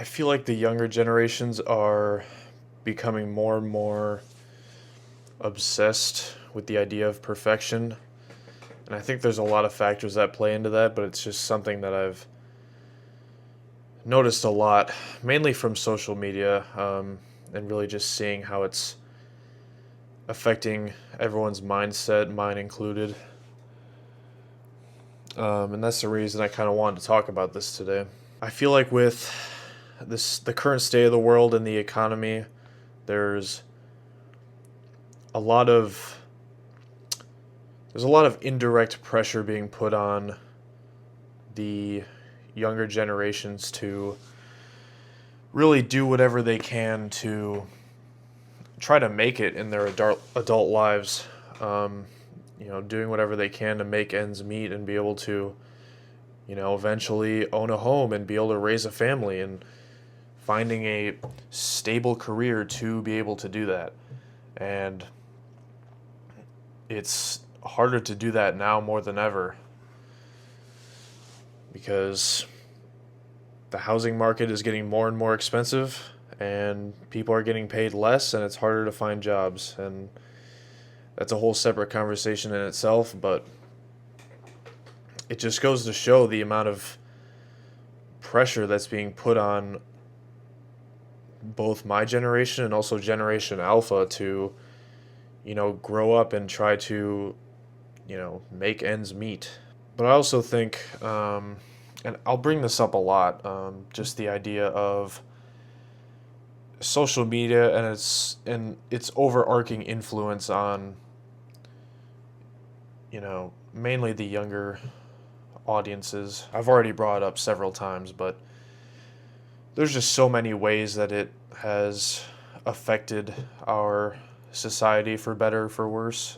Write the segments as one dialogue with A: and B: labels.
A: I feel like the younger generations are becoming more and more obsessed with the idea of perfection. And I think there's a lot of factors that play into that, but it's just something that I've noticed a lot, mainly from social media, and really just seeing how it's affecting everyone's mindset, mine included. And that's the reason I kind of wanted to talk about this today. I feel like with the current state of the world and the economy, there's a lot of there's a lot of indirect pressure being put on the younger generations to really do whatever they can to try to make it in their adult lives. Um, doing whatever they can to make ends meet and be able to, eventually own a home and be able to raise a family and finding a stable career to be able to do that. And it's harder to do that now more than ever because the housing market is getting more and more expensive and people are getting paid less and it's harder to find jobs. And that's a whole separate conversation in itself, but it just goes to show the amount of pressure that's being put on both my generation and also Generation Alpha to, grow up and try to, make ends meet. But I also think, and I'll bring this up a lot, just the idea of social media and its overarching influence on, mainly the younger audiences. I've already brought it up several times, but there's just so many ways that it has affected our society for better or for worse.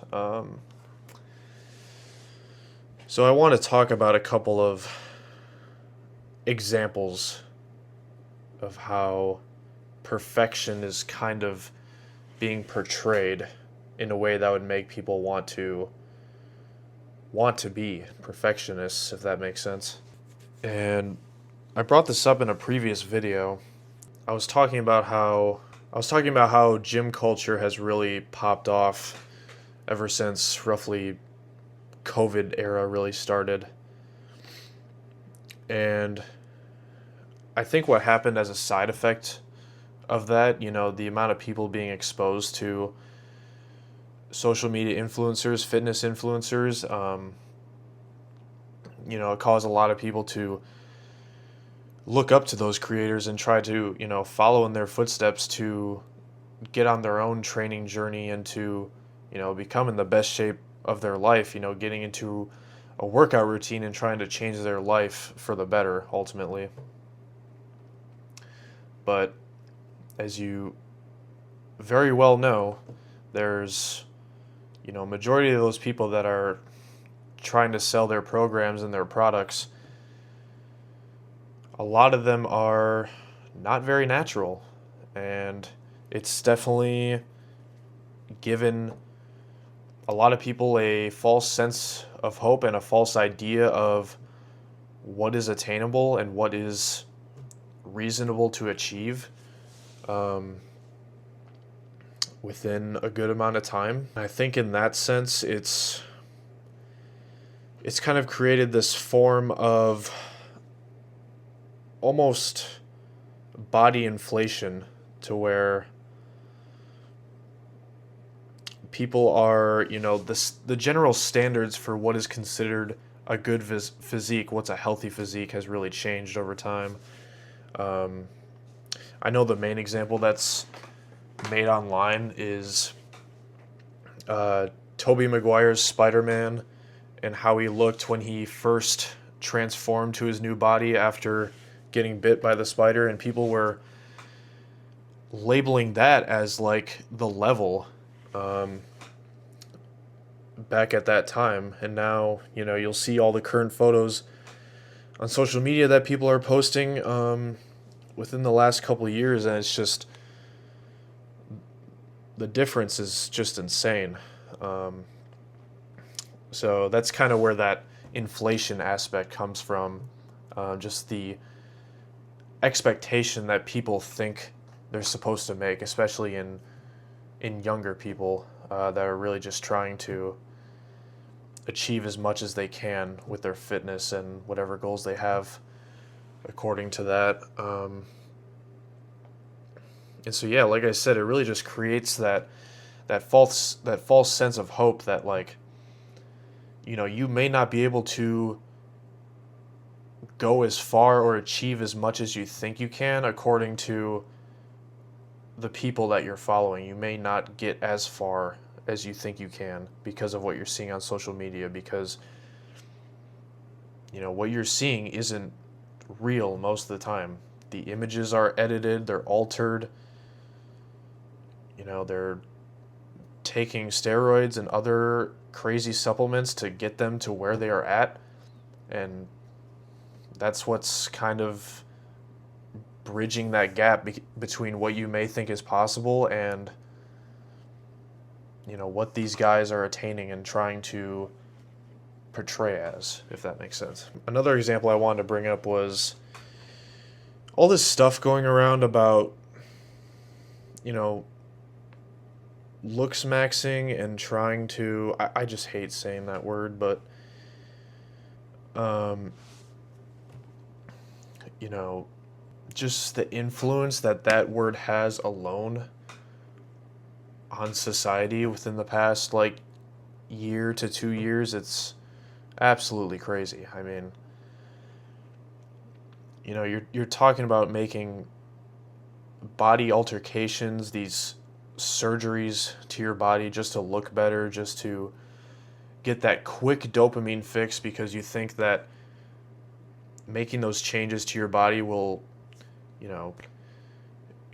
A: So I want to talk about a couple of examples of how perfection is kind of being portrayed in a way that would make people want to be perfectionists, if that makes sense. And I brought this up in a previous video. I was talking about how gym culture has really popped off ever since roughly COVID era really started. And I think what happened as a side effect of that, the amount of people being exposed to social media influencers, fitness influencers, it caused a lot of people to look up to those creators and try to, follow in their footsteps to get on their own training journey and to, become in the best shape of their life, getting into a workout routine and trying to change their life for the better ultimately. But as you very well know, there's, majority of those people that are trying to sell their programs and their products, a lot of them are not very natural. And it's definitely given a lot of people a false sense of hope and a false idea of what is attainable and what is reasonable to achieve within a good amount of time. I think in that sense, it's kind of created this form of almost body inflation to where people are, the general standards for what is considered a good physique, what's a healthy physique, has really changed over time. I know the main example that's made online is Tobey Maguire's Spider-Man and how he looked when he first transformed to his new body after getting bit by the spider, and people were labeling that as like the level back at that time. And now, you'll see all the current photos on social media that people are posting within the last couple of years, and it's just, the difference is just insane. So that's kind of where that inflation aspect comes from, just the expectation that people think they're supposed to make, especially in younger people that are really just trying to achieve as much as they can with their fitness and whatever goals they have according to that. And so yeah, like I said, it really just creates that false sense of hope that, like, you may not be able to go as far or achieve as much as you think you can according to the people that you're following. You may not get as far as you think you can because of what you're seeing on social media, because what you're seeing isn't real most of the time. The images are edited, they're altered, they're taking steroids and other crazy supplements to get them to where they are at, and that's what's kind of bridging that gap between what you may think is possible and what these guys are attaining and trying to portray as, if that makes sense. Another example I wanted to bring up was all this stuff going around about looks maxing and trying to, I just hate saying that word, but just the influence that word has alone on society within the past like year to 2 years, it's absolutely crazy. I mean, you're talking about making body altercations, these surgeries to your body just to look better, just to get that quick dopamine fix because you think that making those changes to your body will,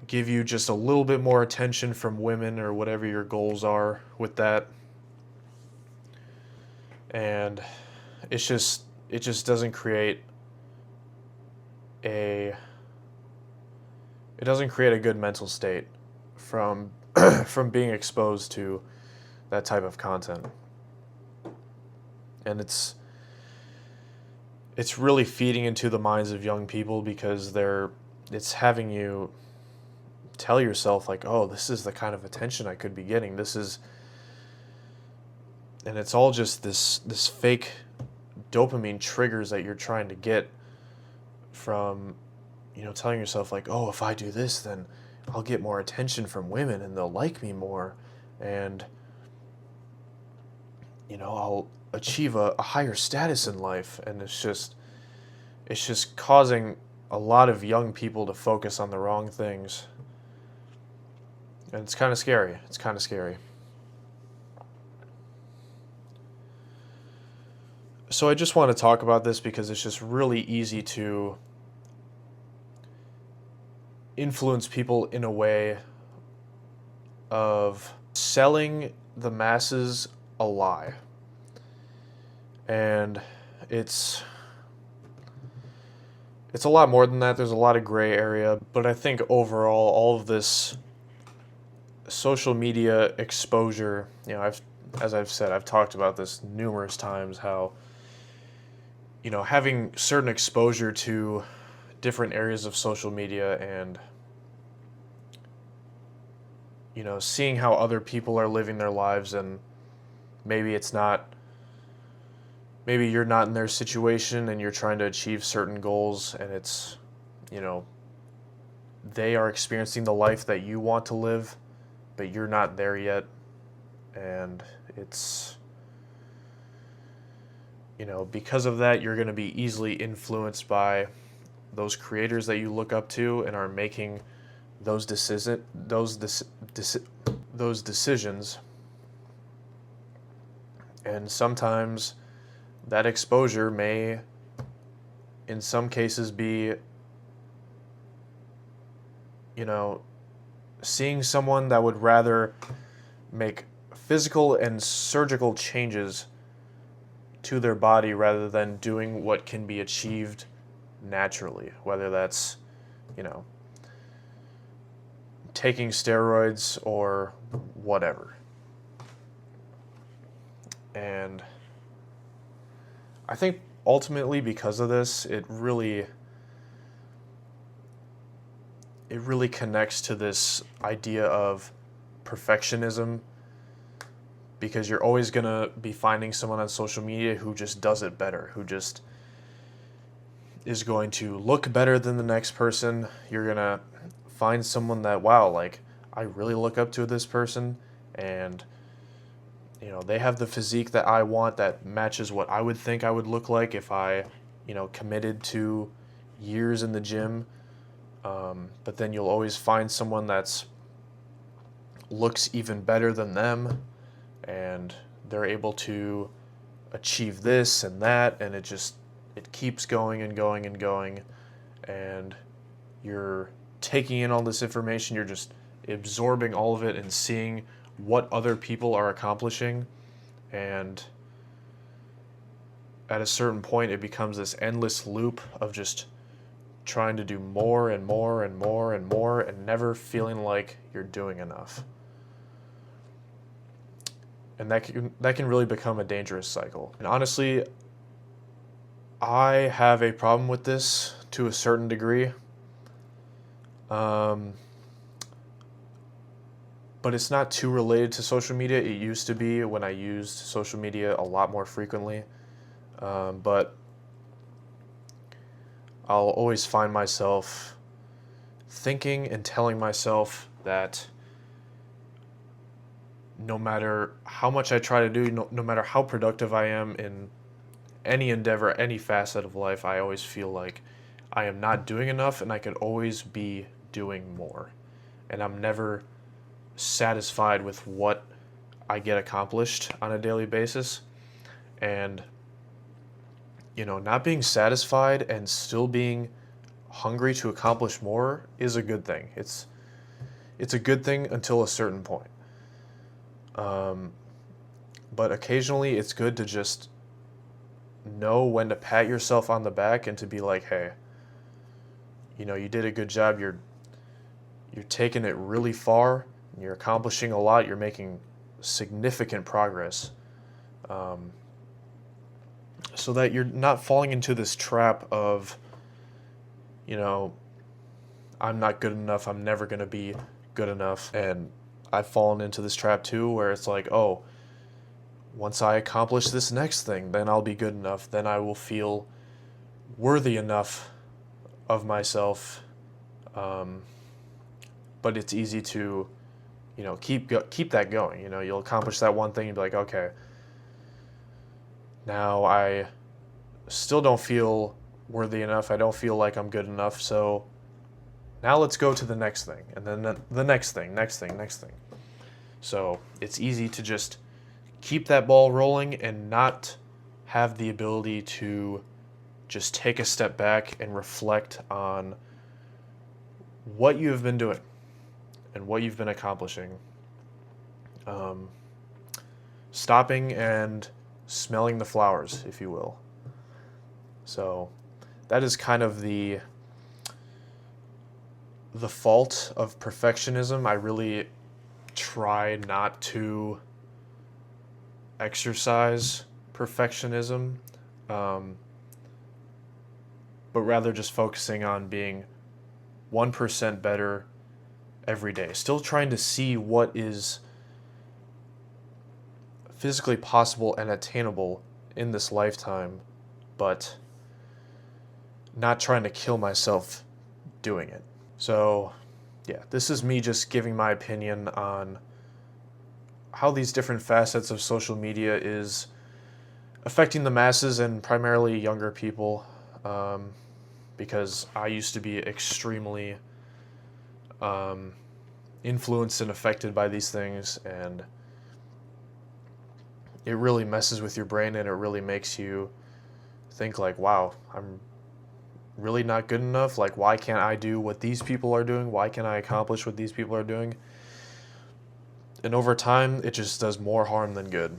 A: give you just a little bit more attention from women or whatever your goals are with that. And it just doesn't create a good mental state from from being exposed to that type of content. And it's really feeding into the minds of young people because it's having you tell yourself like, oh, this is the kind of attention I could be getting. And it's all just this fake dopamine triggers that you're trying to get from, telling yourself like, oh, if I do this, then I'll get more attention from women and they'll like me more, and I'll achieve a higher status in life. And it's just causing a lot of young people to focus on the wrong things. And it's kind of scary. So I just want to talk about this because it's just really easy to influence people in a way of selling the masses a lie. And it's a lot more than that. There's a lot of gray area, but I think overall all of this social media exposure, as I've said, I've talked about this numerous times, how having certain exposure to different areas of social media and seeing how other people are living their lives, and maybe you're not in their situation and you're trying to achieve certain goals, and it's they are experiencing the life that you want to live, but you're not there yet. And it's because of that, you're going to be easily influenced by those creators that you look up to and are making those decisions. And sometimes that exposure may, in some cases, be, seeing someone that would rather make physical and surgical changes to their body rather than doing what can be achieved naturally, whether that's, taking steroids or whatever. And I think ultimately because of this, it really it really connects to this idea of perfectionism, because you're always going to be finding someone on social media who just does it better, who just is going to look better than the next person. You're going to find someone that, wow, like, I really look up to this person, and they have the physique that I want, that matches what I would think I would look like if I committed to years in the gym. But then you'll always find someone that's looks even better than them, and they're able to achieve this and that, and it keeps going and going and going, and you're taking in all this information, you're just absorbing all of it and seeing what other people are accomplishing, and at a certain point it becomes this endless loop of just trying to do more and more and more and more and never feeling like you're doing enough. And that can really become a dangerous cycle. And honestly, I have a problem with this to a certain degree. But it's not too related to social media. It used to be when I used social media a lot more frequently. But I'll always find myself thinking and telling myself that no matter how much I try to do, no matter how productive I am in any endeavor, any facet of life, I always feel like I am not doing enough, and I could always be doing more. And I'm never satisfied with what I get accomplished on a daily basis. And not being satisfied and still being hungry to accomplish more is a good thing. It's a good thing until a certain point. But occasionally it's good to just know when to pat yourself on the back and to be like, hey, you did a good job. You're taking it really far, and you're accomplishing a lot. You're making significant progress. So that you're not falling into this trap of, I'm not good enough, I'm never going to be good enough. And I've fallen into this trap too, where it's like, oh, once I accomplish this next thing, then I'll be good enough, then I will feel worthy enough of myself. But it's easy to, keep that going. You'll accomplish that one thing and be like, okay, now I still don't feel worthy enough. I don't feel like I'm good enough. So now let's go to the next thing, and then the next thing. So it's easy to just keep that ball rolling and not have the ability to just take a step back and reflect on what you have been doing and what you've been accomplishing. Stopping and smelling the flowers, if you will. So that is kind of the fault of perfectionism. I really try not to exercise perfectionism, but rather just focusing on being 1% better every day. Still trying to see what is physically possible and attainable in this lifetime, but not trying to kill myself doing it. So, yeah, this is me just giving my opinion on how these different facets of social media is affecting the masses and primarily younger people, because I used to be extremely influenced and affected by these things, and it really messes with your brain, and it really makes you think like, wow, I'm really not good enough. Like, why can't I do what these people are doing? Why can't I accomplish what these people are doing? And over time, it just does more harm than good.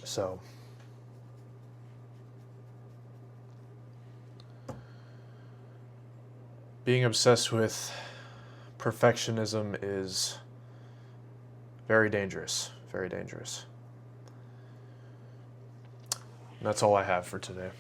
A: So, being obsessed with perfectionism is very dangerous, very dangerous. And that's all I have for today.